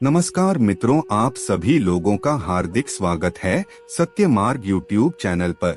नमस्कार मित्रों, आप सभी लोगों का हार्दिक स्वागत है सत्य मार्ग यूट्यूब चैनल पर।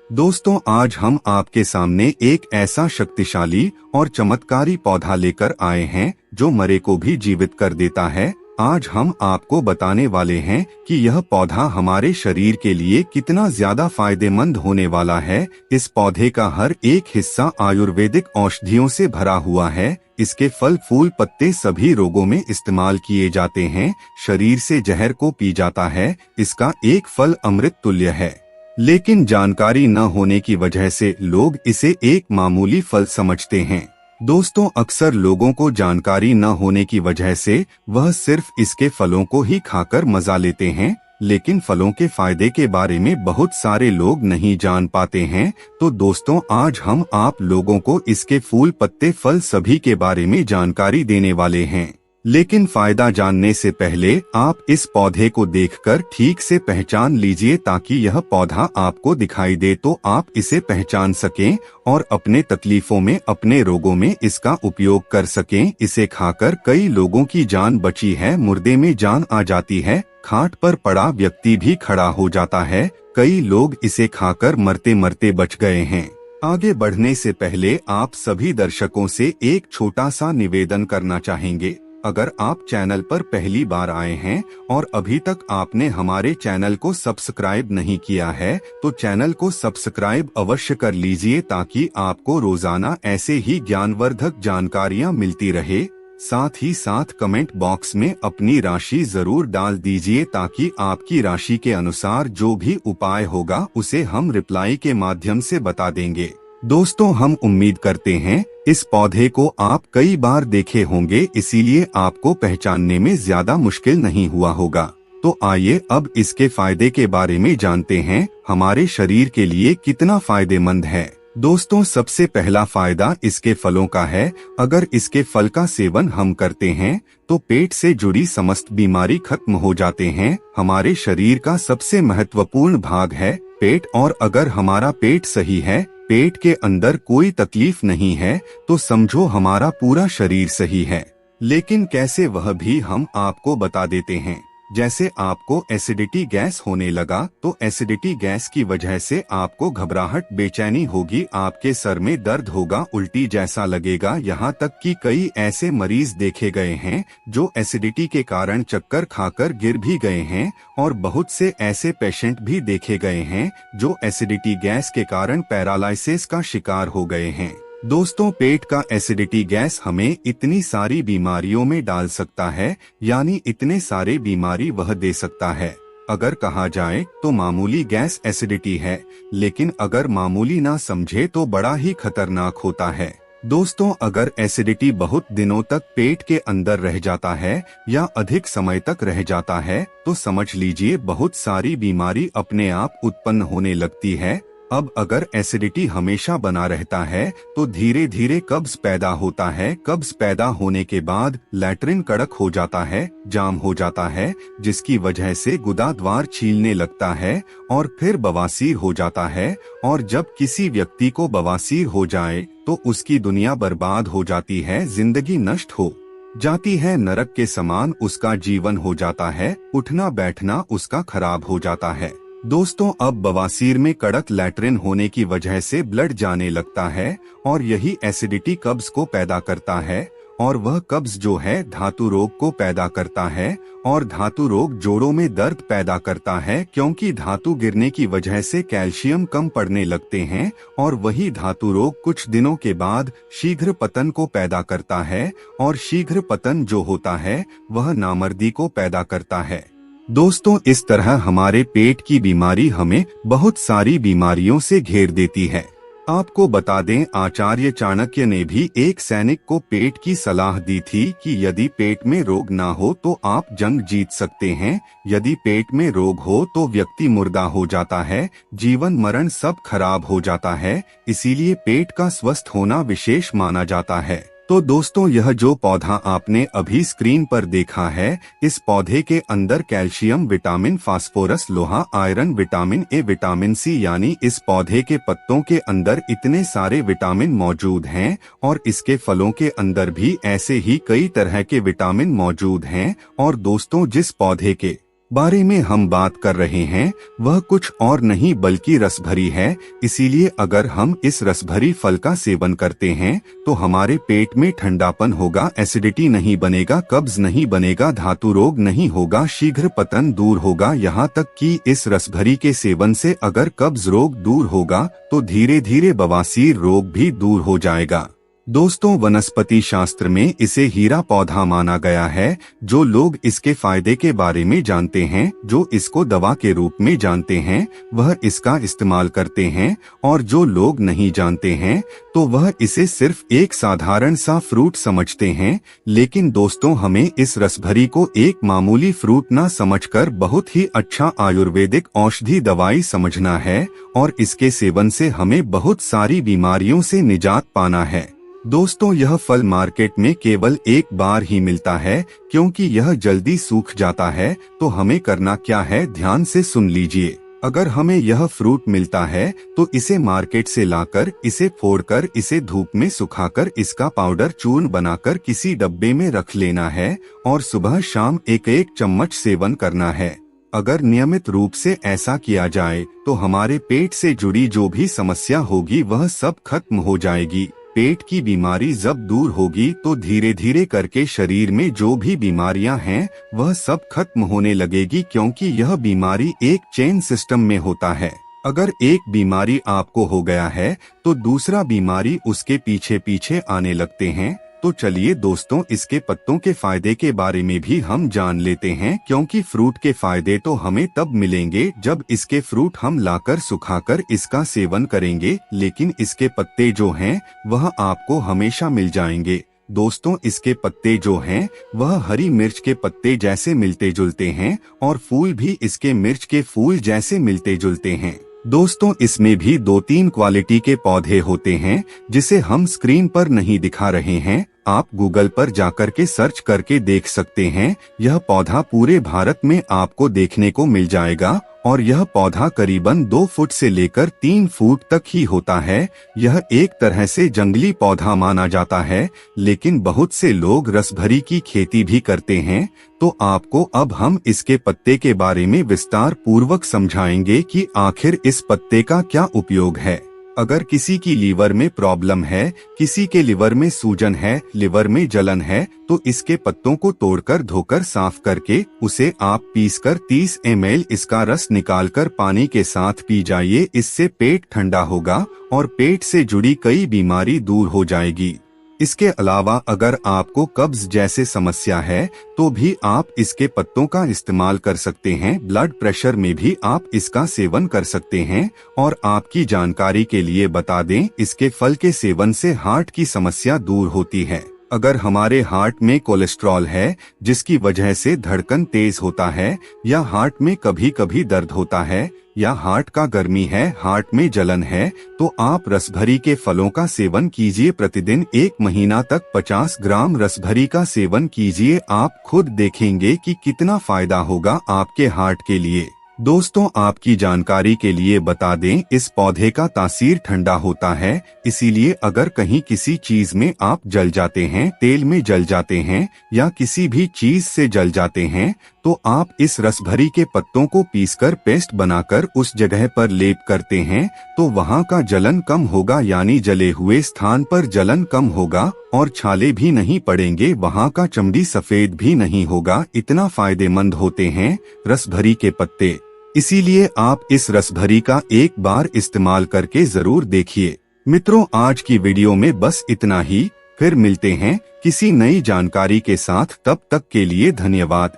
दोस्तों, आज हम आपके सामने एक ऐसा शक्तिशाली और चमत्कारी पौधा लेकर आए हैं जो मरे को भी जीवित कर देता है। आज हम आपको बताने वाले हैं कि यह पौधा हमारे शरीर के लिए कितना ज्यादा फायदेमंद होने वाला है। इस पौधे का हर एक हिस्सा आयुर्वेदिक औषधियों से भरा हुआ है। इसके फल, फूल, पत्ते सभी रोगों में इस्तेमाल किए जाते हैं। शरीर से जहर को पी जाता है। इसका एक फल अमृत तुल्य है, लेकिन जानकारी न होने की वजह से लोग इसे एक मामूली फल समझते हैं। दोस्तों, अक्सर लोगों को जानकारी न होने की वजह से वह सिर्फ इसके फलों को ही खाकर मजा लेते हैं, लेकिन फलों के फायदे के बारे में बहुत सारे लोग नहीं जान पाते हैं। तो दोस्तों, आज हम आप लोगों को इसके फूल, पत्ते, फल सभी के बारे में जानकारी देने वाले हैं। लेकिन फायदा जानने से पहले आप इस पौधे को देखकर ठीक से पहचान लीजिए, ताकि यह पौधा आपको दिखाई दे तो आप इसे पहचान सकें और अपने तकलीफों में, अपने रोगों में इसका उपयोग कर सकें। इसे खाकर कई लोगों की जान बची है, मुर्दे में जान आ जाती है, खाट पर पड़ा व्यक्ति भी खड़ा हो जाता है। कई लोग इसे खाकर मरते मरते बच गए हैं। आगे बढ़ने से पहले आप सभी दर्शकों से एक छोटा सा निवेदन करना चाहेंगे। अगर आप चैनल पर पहली बार आए हैं और अभी तक आपने हमारे चैनल को सब्सक्राइब नहीं किया है, तो चैनल को सब्सक्राइब अवश्य कर लीजिए, ताकि आपको रोजाना ऐसे ही ज्ञानवर्धक जानकारियां मिलती रहे। साथ ही साथ कमेंट बॉक्स में अपनी राशि जरूर डाल दीजिए, ताकि आपकी राशि के अनुसार जो भी उपाय होगा उसे हम रिप्लाई के माध्यम से बता देंगे। दोस्तों, हम उम्मीद करते हैं इस पौधे को आप कई बार देखे होंगे, इसीलिए आपको पहचानने में ज्यादा मुश्किल नहीं हुआ होगा। तो आइए अब इसके फायदे के बारे में जानते हैं, हमारे शरीर के लिए कितना फायदेमंद है। दोस्तों, सबसे पहला फायदा इसके फलों का है। अगर इसके फल का सेवन हम करते हैं तो पेट से जुड़ी समस्त बीमारी खत्म हो जाते हैं। हमारे शरीर का सबसे महत्वपूर्ण भाग है पेट, और अगर हमारा पेट सही है, पेट के अंदर कोई तकलीफ नहीं है, तो समझो हमारा पूरा शरीर सही है। लेकिन कैसे, वह भी हम आपको बता देते हैं। जैसे आपको एसिडिटी गैस होने लगा, तो एसिडिटी गैस की वजह से आपको घबराहट, बेचैनी होगी, आपके सर में दर्द होगा, उल्टी जैसा लगेगा। यहाँ तक कि कई ऐसे मरीज देखे गए हैं जो एसिडिटी के कारण चक्कर खाकर गिर भी गए हैं, और बहुत से ऐसे पेशेंट भी देखे गए हैं जो एसिडिटी गैस के कारण पैरालिसिस का शिकार हो गए हैं। दोस्तों, पेट का एसिडिटी गैस हमें इतनी सारी बीमारियों में डाल सकता है, यानी इतने सारे बीमारी वह दे सकता है। अगर कहा जाए तो मामूली गैस एसिडिटी है, लेकिन अगर मामूली ना समझे तो बड़ा ही खतरनाक होता है। दोस्तों, अगर एसिडिटी बहुत दिनों तक पेट के अंदर रह जाता है या अधिक समय तक रह जाता है, तो समझ लीजिए बहुत सारी बीमारी अपने आप उत्पन्न होने लगती है। अब अगर एसिडिटी हमेशा बना रहता है तो धीरे धीरे कब्ज पैदा होता है। कब्ज पैदा होने के बाद लैट्रिन कड़क हो जाता है, जाम हो जाता है, जिसकी वजह से गुदा द्वार छीलने लगता है, और फिर बवासीर हो जाता है। और जब किसी व्यक्ति को बवासीर हो जाए तो उसकी दुनिया बर्बाद हो जाती है, जिंदगी नष्ट हो जाती है, नरक के समान उसका जीवन हो जाता है, उठना बैठना उसका खराब हो जाता है। दोस्तों, अब बवासीर में कड़क लैट्रिन होने की वजह से ब्लड जाने लगता है, और यही एसिडिटी कब्ज को पैदा करता है, और वह कब्ज जो है धातु रोग को पैदा करता है, और धातु रोग जोड़ों में दर्द पैदा करता है, क्योंकि धातु गिरने की वजह से कैल्शियम कम पड़ने लगते हैं, और वही धातु रोग कुछ दिनों के बाद शीघ्र पतन को पैदा करता है, और शीघ्र पतन जो होता है वह नामर्दी को पैदा करता है। दोस्तों, इस तरह हमारे पेट की बीमारी हमें बहुत सारी बीमारियों से घेर देती है। आपको बता दें, आचार्य चाणक्य ने भी एक सैनिक को पेट की सलाह दी थी कि यदि पेट में रोग ना हो तो आप जंग जीत सकते हैं, यदि पेट में रोग हो तो व्यक्ति मुर्दा हो जाता है, जीवन मरण सब खराब हो जाता है। इसीलिए पेट का स्वस्थ होना विशेष माना जाता है। तो दोस्तों, यह जो पौधा आपने अभी स्क्रीन पर देखा है, इस पौधे के अंदर कैल्शियम, विटामिन, फास्फोरस, लोहा, iron, vitamin A, vitamin C, यानी इस पौधे के पत्तों के अंदर इतने सारे विटामिन मौजूद हैं। और इसके फलों के अंदर भी ऐसे ही कई तरह के विटामिन मौजूद हैं। और दोस्तों, जिस पौधे के बारे में हम बात कर रहे हैं वह कुछ और नहीं बल्कि रसभरी है। इसीलिए अगर हम इस रसभरी फल का सेवन करते हैं तो हमारे पेट में ठंडापन होगा, एसिडिटी नहीं बनेगा, कब्ज नहीं बनेगा, धातु रोग नहीं होगा, शीघ्र पतन दूर होगा। यहाँ तक कि इस रसभरी के सेवन से अगर कब्ज रोग दूर होगा तो धीरे धीरे बवासीर रोग भी दूर हो जाएगा। दोस्तों, वनस्पति शास्त्र में इसे हीरा पौधा माना गया है। जो लोग इसके फायदे के बारे में जानते हैं, जो इसको दवा के रूप में जानते हैं, वह इसका इस्तेमाल करते हैं। और जो लोग नहीं जानते हैं तो वह इसे सिर्फ एक साधारण सा फ्रूट समझते हैं। लेकिन दोस्तों, हमें इस रसभरी को एक मामूली फ्रूट न समझकर बहुत ही अच्छा आयुर्वेदिक औषधि दवाई समझना है। और इसके सेवन से हमें बहुत सारी बीमारियों से निजात पाना है। दोस्तों, यह फल मार्केट में केवल एक बार ही मिलता है, क्योंकि यह जल्दी सूख जाता है। तो हमें करना क्या है, ध्यान से सुन लीजिए। अगर हमें यह फ्रूट मिलता है तो इसे मार्केट से लाकर, इसे फोड़कर, इसे धूप में सुखाकर, इसका पाउडर चूर्ण बनाकर किसी डब्बे में रख लेना है। और सुबह शाम एक एक चम्मच सेवन करना है। अगर नियमित रूप से ऐसा किया जाए तो हमारे पेट से जुड़ी जो भी समस्या होगी वह सब खत्म हो जाएगी। पेट की बीमारी जब दूर होगी तो धीरे धीरे करके शरीर में जो भी बीमारियां हैं वह सब खत्म होने लगेगी, क्योंकि यह बीमारी एक चेन सिस्टम में होता है। अगर एक बीमारी आपको हो गया है तो दूसरा बीमारी उसके पीछे पीछे आने लगते हैं। तो चलिए दोस्तों, इसके पत्तों के फायदे के बारे में भी हम जान लेते हैं, क्योंकि फ्रूट के फायदे तो हमें तब मिलेंगे जब इसके फ्रूट हम लाकर सुखाकर इसका सेवन करेंगे। लेकिन इसके पत्ते जो हैं वह आपको हमेशा मिल जाएंगे। दोस्तों, इसके पत्ते जो हैं वह हरी मिर्च के पत्ते जैसे मिलते जुलते हैं और फूल भी इसके मिर्च के फूल जैसे मिलते जुलते हैं। दोस्तों, इसमें भी 2-3 क्वालिटी के पौधे होते हैं जिसे हम स्क्रीन पर नहीं दिखा रहे हैं। आप गूगल पर जाकर के सर्च करके देख सकते हैं। यह पौधा पूरे भारत में आपको देखने को मिल जाएगा। और यह पौधा करीबन 2 फुट से लेकर 3 फुट तक ही होता है। यह एक तरह से जंगली पौधा माना जाता है, लेकिन बहुत से लोग रसभरी की खेती भी करते हैं। तो आपको अब हम इसके पत्ते के बारे में विस्तार पूर्वक समझाएंगे कि आखिर इस पत्ते का क्या उपयोग है। अगर किसी की लीवर में प्रॉब्लम है, किसी के लिवर में सूजन है, लिवर में जलन है, तो इसके पत्तों को तोड़कर धोकर साफ करके उसे आप पीसकर 30 ml इसका रस निकालकर पानी के साथ पी जाइए। इससे पेट ठंडा होगा और पेट से जुड़ी कई बीमारी दूर हो जाएगी। इसके अलावा अगर आपको कब्ज जैसे समस्या है तो भी आप इसके पत्तों का इस्तेमाल कर सकते हैं। ब्लड प्रेशर में भी आप इसका सेवन कर सकते हैं। और आपकी जानकारी के लिए बता दें, इसके फल के सेवन से हार्ट की समस्या दूर होती है। अगर हमारे हार्ट में कोलेस्ट्रॉल है जिसकी वजह से धड़कन तेज होता है, या हार्ट में कभी कभी दर्द होता है, या हार्ट का गर्मी है, हार्ट में जलन है, तो आप रसभरी के फलों का सेवन कीजिए। प्रतिदिन 1 महीना तक 50 ग्राम रसभरी का सेवन कीजिए। आप खुद देखेंगे कि कितना फायदा होगा आपके हार्ट के लिए। दोस्तों, आपकी जानकारी के लिए बता दें, इस पौधे का तासीर ठंडा होता है। इसीलिए अगर कहीं किसी चीज में आप जल जाते हैं, तेल में जल जाते हैं या किसी भी चीज से जल जाते हैं, तो आप इस रसभरी के पत्तों को पीसकर पेस्ट बनाकर उस जगह पर लेप करते हैं तो वहाँ का जलन कम होगा, यानी जले हुए स्थान पर जलन कम होगा और छाले भी नहीं पड़ेंगे, वहाँ का चमड़ी सफेद भी नहीं होगा। इतना फायदेमंद होते हैं रसभरी के पत्ते। इसीलिए आप इस रसभरी का एक बार इस्तेमाल करके जरूर देखिए। मित्रों, आज की वीडियो में बस इतना ही। फिर मिलते हैं किसी नई जानकारी के साथ। तब तक के लिए धन्यवाद।